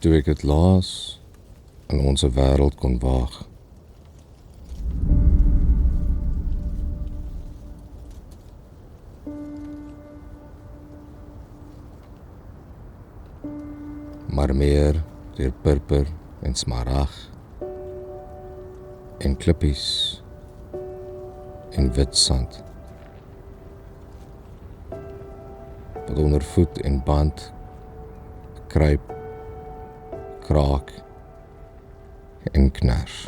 toe ek het laas in ons wêreld kon waag. Maar meer deur purper en smarag en klippies en wit sand wat onder voet en band kruip, kraak en knars.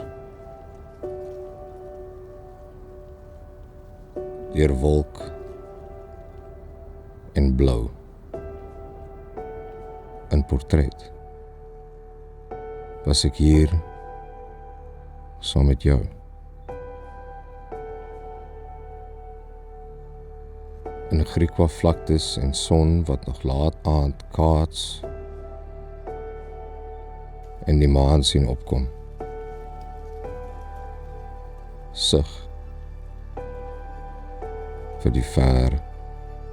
Deur wolk en blou in portret was ek hier saam met jou. In Griekwa vlaktes en son wat nog laat aand kaats en die maan sien opkom. Sug vir die ver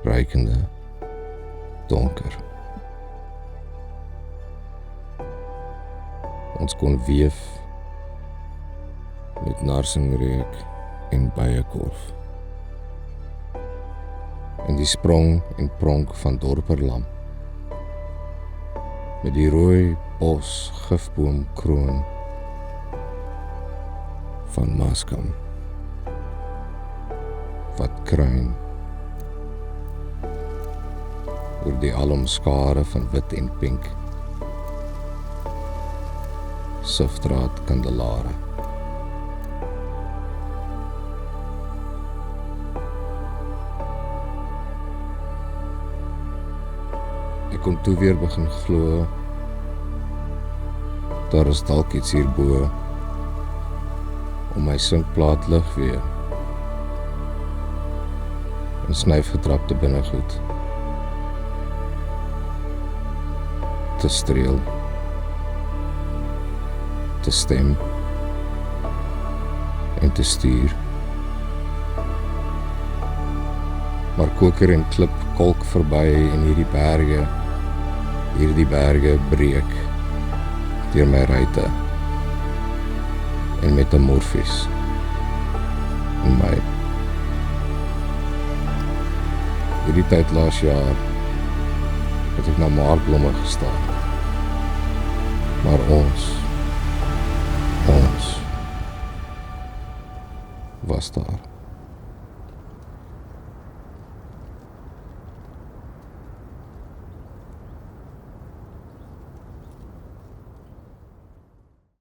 reikende donker. Ons kon weef met narsingreuk en byekorf. En die sprong en pronk van dorperlam met die rooi bos gifboomkroon van Maskam wat kruin oor die alomskare van wit en pink sifdraad kandelare. Ek kon toe weer begin glo, daar is dalk iets hierbo om my sinkplaat lig weer en snyfgetrapte binnegoed te streel, te stem en te stuur. Maar koker en klip kolk verby en hierdie berge breek deur my ruite en metamorfies in my. Hierdie tyd laas jaar het ek na maartblomme gestaan, maar ons was daar.